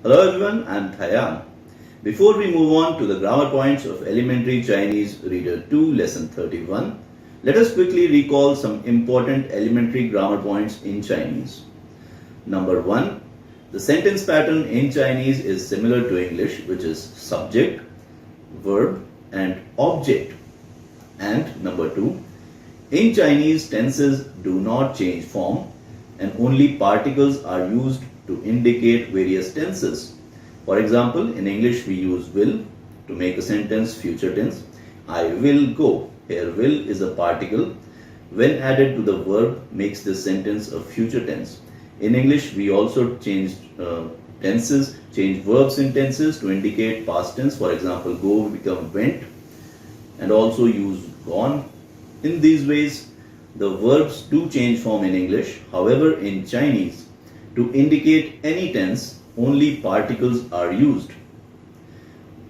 Hello everyone, I'm Thayan. Before we move on to the grammar points of Elementary Chinese Reader 2 Lesson 31, let us quickly recall some important elementary grammar points in Chinese. Number 1. The sentence pattern in Chinese is similar to English, which is subject, verb and object. And number 2. In Chinese, tenses do not change form and only particles are used to indicate various tenses. For example, in English we use will to make a sentence future tense. I will go. Here will is a particle. When added to the verb makes this sentence a future tense. In English we also change verbs in tenses to indicate past tense. For example, go become went and also use gone. In these ways, the verbs do change form in English. However, in Chinese, to indicate any tense, only particles are used.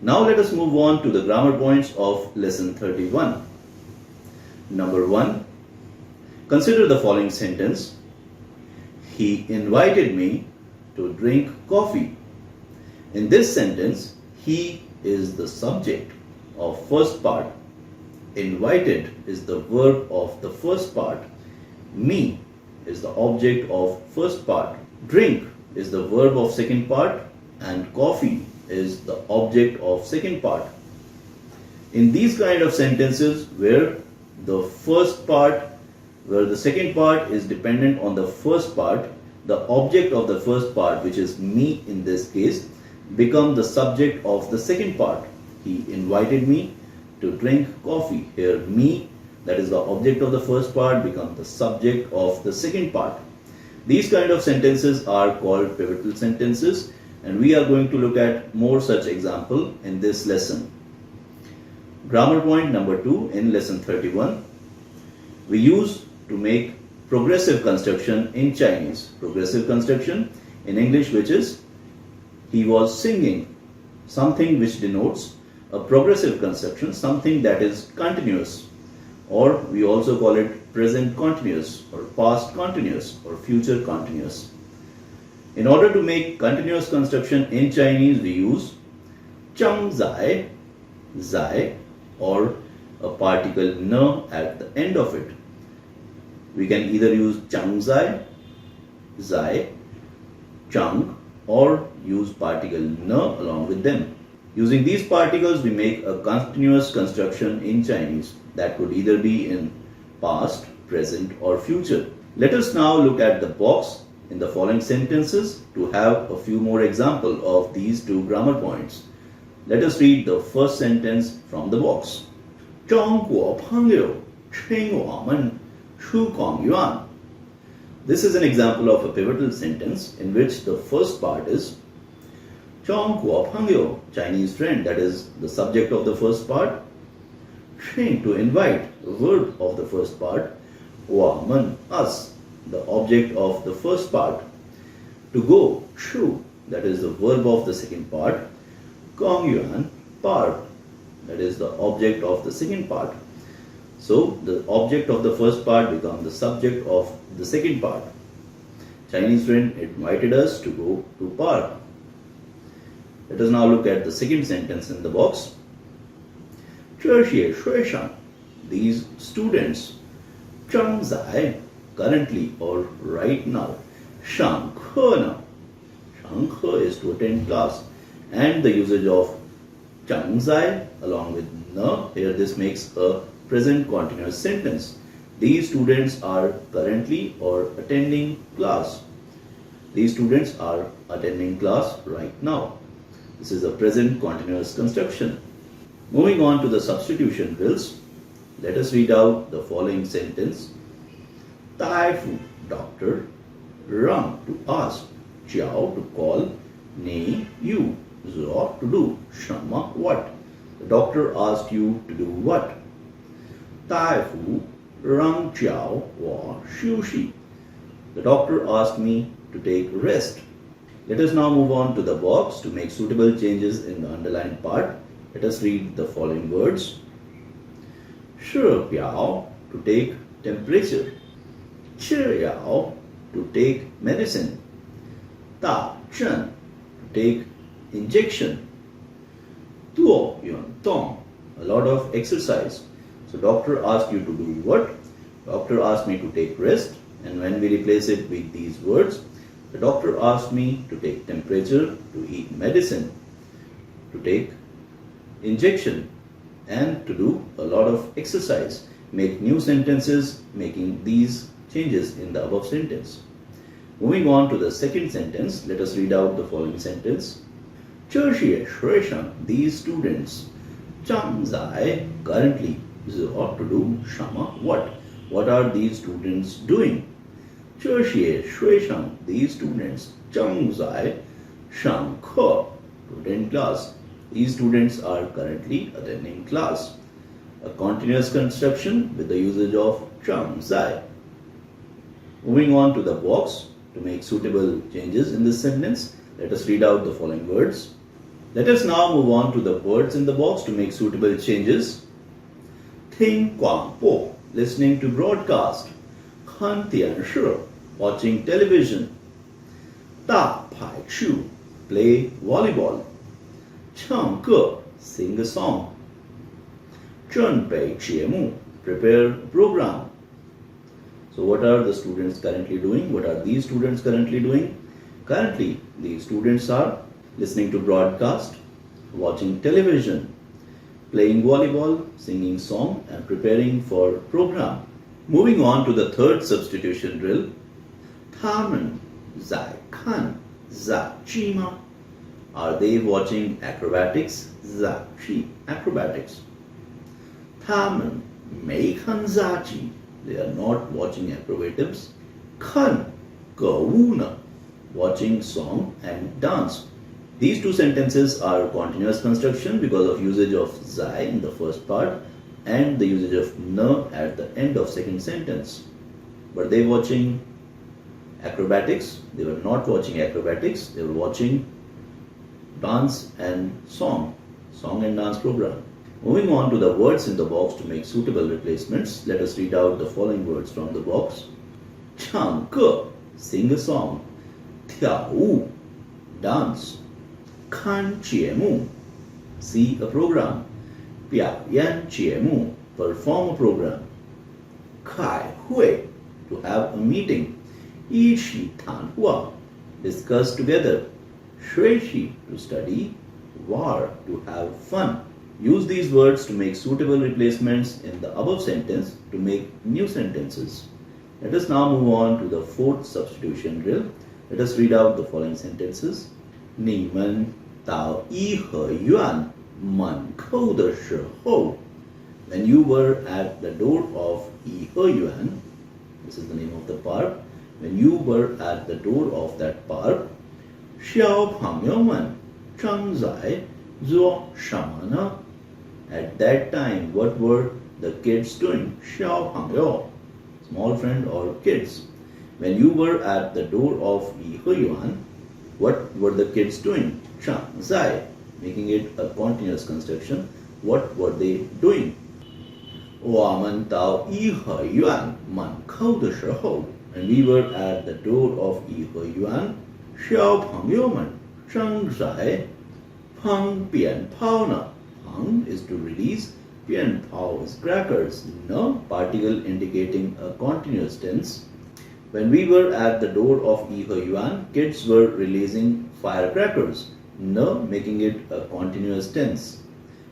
Now let us move on to the grammar points of lesson 31. Number 1. Consider the following sentence. He invited me to drink coffee. In this sentence, he is the subject of first part. Invited is the verb of the first part. Me is the object of first part. Drink is the verb of second part and coffee is the object of second part. In these kind of sentences where the second part is dependent on the first part, the object of the first part, which is me in this case, become the subject of the second part. He invited me to drink coffee. Here me, that is the object of the first part, becomes the subject of the second part. These kind of sentences are called pivotal sentences, and we are going to look at more such example in this lesson. Grammar point number 2 in lesson 31. We use to make progressive construction in Chinese. Progressive construction in English, which is he was singing, something which denotes a progressive construction, something that is continuous, or we also call it present continuous or past continuous or future continuous. In order to make continuous construction in Chinese, we use chang zai, zai, or a particle ne at the end of it. We can either use chang zai, zai, chang, or use particle ne along with them. Using these particles, we make a continuous construction in Chinese that could either be in past, present, or future. Let us now look at the box in the following sentences to have a few more examples of these two grammar points. Let us read the first sentence from the box. 中国朋友请我们去公园. This is an example of a pivotal sentence in which the first part is 中国朋友, Chinese friend, that is the subject of the first part. 请 to invite, the verb of the first part. 我们 us, the object of the first part. To go, 去, that is the verb of the second part. 公园 park, that is the object of the second part. So the object of the first part becomes the subject of the second part. Chinese friend invited us to go to park. Let us now look at the second sentence in the box. 这些学生, these students, 正在 currently or right now, 上课呢, 上课 is to attend class, and the usage of 正在 along with ne, here this makes a present continuous sentence. These students are currently or attending class. These students are attending class right now. This is a present continuous construction. Moving on to the substitution bills, let us read out the following sentence. 大夫 doctor, 让 to ask, 叫 to call, 你 you, 做 to do, 什么 what. The doctor asked you to do what? 大夫让叫我休息. The doctor asked me to take rest. Let us now move on to the box to make suitable changes in the underlined part. Let us read the following words. 测表 to take temperature. 吃药 to take medicine. 打针 take injection. 做运动, a lot of exercise. So doctor asked you to do what? Doctor asked me to take rest, and when we replace it with these words, the doctor asked me to take temperature, to eat medicine, to take injection, and to do a lot of exercise. Make new sentences making these changes in the above sentence. Moving on to the second sentence, let us read out the following sentence. 这些学生, these students, 正在 currently is ought to do 什么 what? What are these students doing? 这些学生, these students, 正在上课 to attend class. These students are currently attending class. A continuous construction with the usage of 正在. Moving on to the box to make suitable changes in this sentence, let us read out the following words. Let us now move on to the words in the box to make suitable changes. 听广播, listening to broadcast. 看电视, watching television. 打排球, play volleyball. 唱歌, sing a song. 准备节目, prepare a program. So what are the students currently doing? What are these students currently doing? Currently, these students are listening to broadcast, watching television, playing volleyball, singing song, and preparing for program. Moving on to the third substitution drill. 他们在看杂技吗? Are they watching acrobatics? 杂技 acrobatics. 他们没看杂技. They are not watching acrobatics. 看歌舞呢, watching song and dance. These two sentences are continuous construction because of usage of zai in the first part and the usage of na at the end of second sentence. Were they watching acrobatics? They were not watching acrobatics. They were watching dance and song and dance program. Moving on to the words in the box to make suitable replacements, let us read out the following words from the box. 唱歌, sing a song. 跳舞, dance. 看节目, see a program. 表演节目, perform a program. 开会, to have a meeting. 一起谈话, discuss together. 学习, to study. 玩, to have fun. Use these words to make suitable replacements in the above sentence to make new sentences. Let us now move on to the fourth substitution drill. Let us read out the following sentences. 你们到颐和园门口的时候, when you were at the door of 颐和园, this is the name of the park, when you were at the door of that park, 小朋友们正在做什么呢? At that time, what were the kids doing? 小朋友, small friend or kids. When you were at the door of 颐和园, what were the kids doing? 正在, making it a continuous construction. What were they doing? 我们到颐和园门口的时候, when we were at the door of 颐和园, 小朋友们正在放鞭炮呢. Pang is to release, pian pao is crackers. No particle indicating a continuous tense. When we were at the door of 颐和园, kids were releasing firecrackers. No, making it a continuous tense.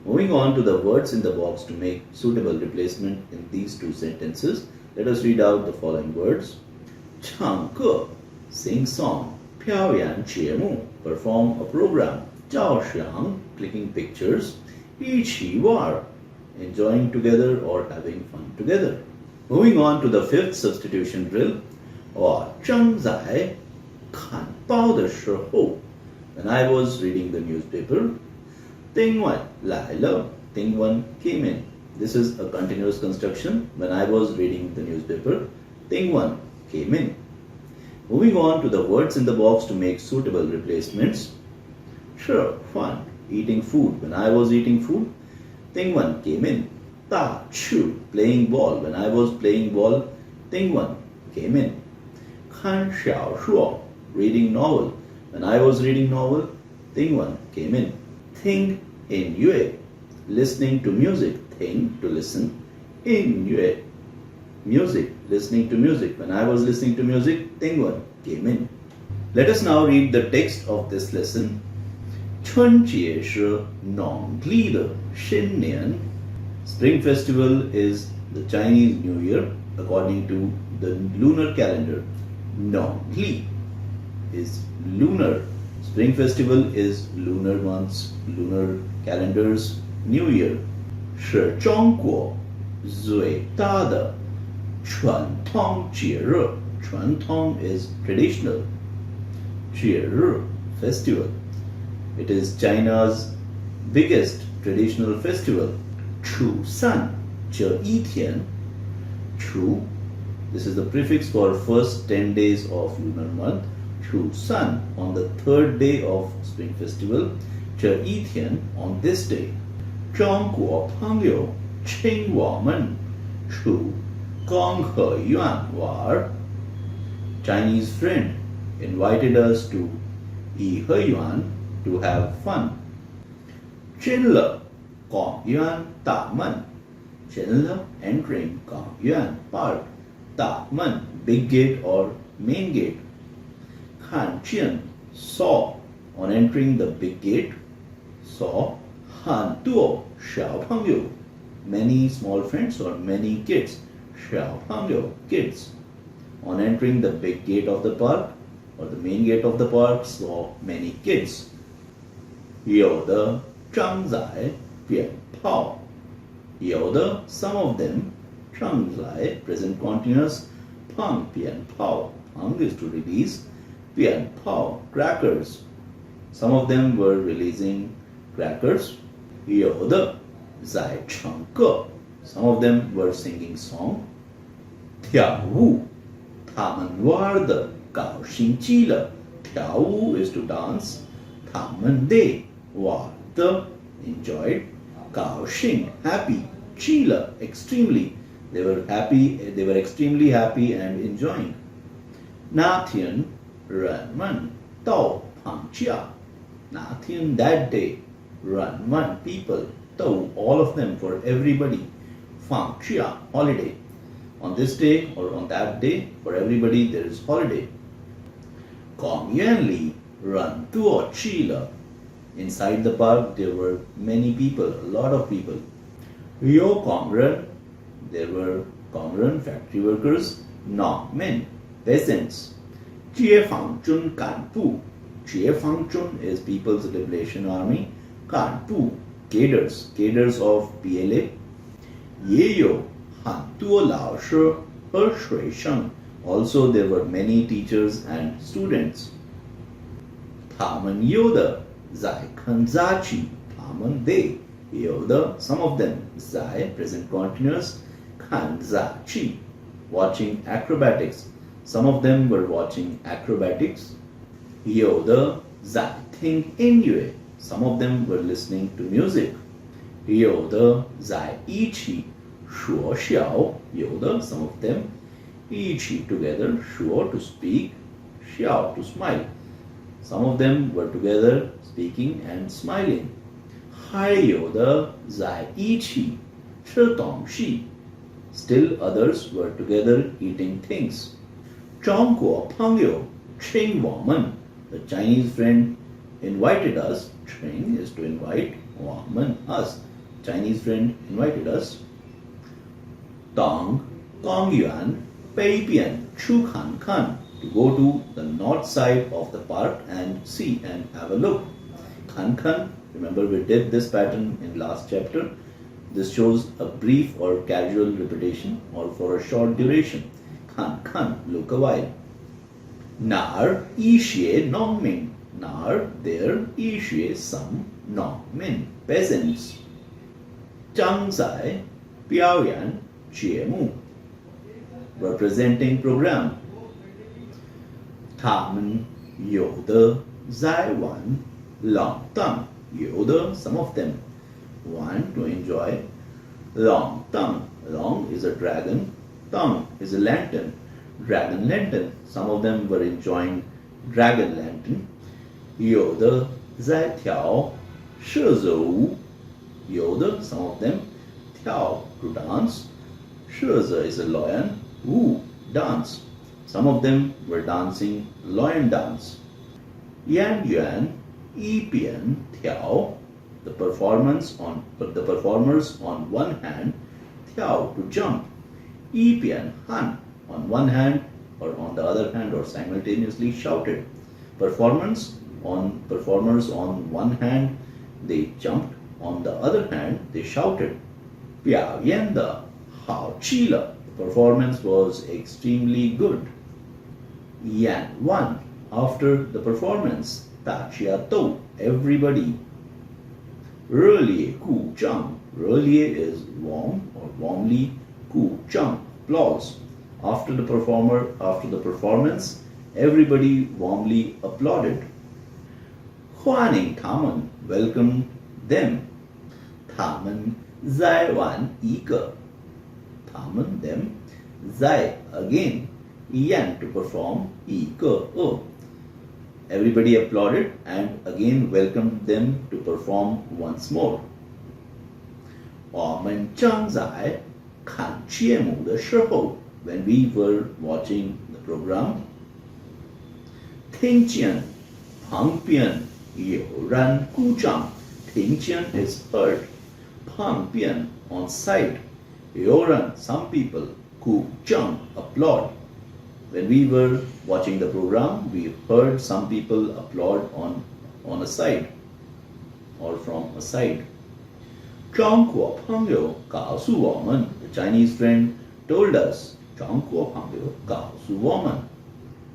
Moving on to the words in the box to make suitable replacement in these two sentences, let us read out the following words. 唱歌, sing song. 表演节目, perform a program. 照相, clicking pictures. 一起玩, enjoying together or having fun together. Moving on to the fifth substitution drill. 我正在看报的时候, when I was reading the newspaper, 丁文来了, Tingwan came in. This is a continuous construction. When I was reading the newspaper, Tingwan came in. Moving on to the words in the box to make suitable replacements. 吃饭, eating food. When I was eating food, Tingwan came in. 打球, playing ball. When I was playing ball, Tingwan came in. 看小说, reading novel. When I was reading novel, 丁文 came in. 听音乐 listening to music. 听 to listen. 音乐 music, listening to music. When I was listening to music, 丁文 came in. Let us now read the text of this lesson. 春节是农历的新年. Spring Festival is the Chinese New Year according to the lunar calendar. 农历 is lunar. Spring Festival is lunar months, lunar calendars, New Year. 是中国最大的传统节日. 传统 is traditional. 节日 festival. It is China's biggest traditional festival. 初三这一天. 初 this is the prefix for first 10 days of lunar month. 初三 on the third day of Spring Festival. 这一天 on this day. 中国朋友请我们去光和院玩. Chinese friend invited us to 颐和园 to have fun. 进了公园大门. 进了 entering 公园 park. 大门 big gate or main gate. 看见 saw on entering the big gate. Saw 很多小朋友 many small friends or many kids. 小朋友 kids. On entering the big gate of the park or the main gate of the park, saw many kids. 有的正在鞭炮. 有的 some of them 正在 present continuous 放鞭炮. 放 is to release. 鞭炮 crackers. Some of them were releasing crackers. 有的在唱歌. Some of them were singing song. 跳舞他们玩得高兴极了. 跳舞 is to dance. 他们 they 玩得 enjoyed. 高兴 happy. 极了 extremely. They were happy. They were extremely happy and enjoying. 那天人们都放假. 那天 that day. 人们 people 都 all of them for everybody. 放假 holiday. On this day or on that day, for everybody there is holiday. 公园里人多极了. Inside the park there were many people, a lot of people. 有工人 there were 工人 factory workers. 农民 peasants. 解放军干部. 解放军 is People's Liberation Army. 干部 cadres of PLA. 也有很多老师和学生. Also there were many teachers and students. 他们有的在看杂技. 他们 they 有的 some of them 在 present continuous 看杂技 watching acrobatics. Some of them were watching acrobatics. 有的在听音乐. Some of them were listening to music. 有的在一起说笑. 有的 some of them 一起 together 说 to speak, 笑 to smile. Some of them were together speaking and smiling. 还有的在一起吃东西. Still others were together eating things. 中国朋友请我们. The Chinese friend invited us. 请 is to invite. 我们 us. Chinese friend invited us. 到公园北边去看看. To go to the north side of the park and see and have a look. 看看. Remember we did this pattern in last chapter. This shows a brief or casual repetition or for a short duration. 看看 look a while. 哪儿一些农民. 哪儿 there 一些 some 农民 peasants. 正在表演节目 representing program. 他们有的在玩浪荡. 有的 some of them want to enjoy 浪荡. Long is a dragon. Tang is a lantern. Dragon lantern. Some of them were enjoying dragon lantern. 有的在跳狮子舞。有的 some of them 跳 to dance. 狮子 is a lion. 舞 dance. Some of them were dancing lion dance. 演员一边跳 the performers on one hand 跳 to jump. 一边喊 on one hand or on the other hand or simultaneously shouted. Performers on one hand they jumped, on the other hand they shouted. 表演得好极了 the performance was extremely good. 演完 after the performance 大家都 everybody. 热烈鼓掌 热烈 is warm or warmly 鼓掌 applause. After the performance everybody warmly applauded. 欢迎他们 welcome them. 他们再玩一个他们 them 再 again 演 to perform 一个Everybody applauded and again welcomed them to perform once more. 我们正在看节目的时候 when we were watching the program 听见旁边有人鼓掌听见 is heard 旁边 on side 有人 some people 鼓掌 applaud. When we were watching the program, we heard some people applaud on a side or from a side. 中国朋友告诉我们 the Chinese friend told us 中国朋友告诉我们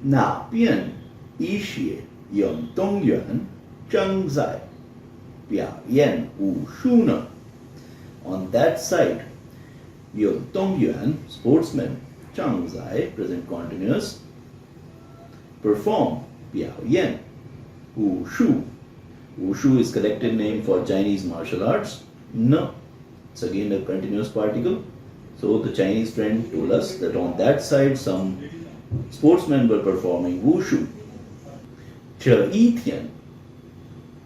那边一些运动员正在表演武术呢 On that side, 运动员 sportsmen 正在 present continuous perform 表演武术 Wushu is collective name for Chinese martial arts. No, it's again a continuous particle. So the Chinese friend told us that on that side some sportsmen were performing wushu. 这一天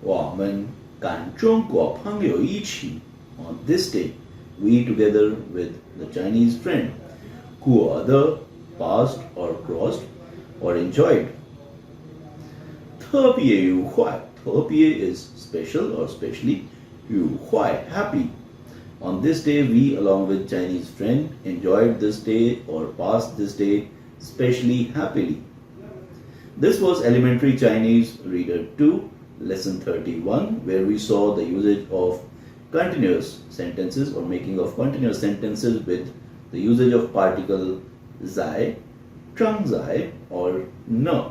我们跟中国朋友一起 On this day, we together with the Chinese friend 过得 passed or crossed or enjoyed. 特别愉快特别 is special or specially 愉快 happy. On this day, we along with Chinese friend enjoyed this day or passed this day specially happily. This was Elementary Chinese Reader 2, Lesson 31, where we saw the usage of continuous sentences or making of continuous sentences with the usage of particle zai, zhang zai or ne.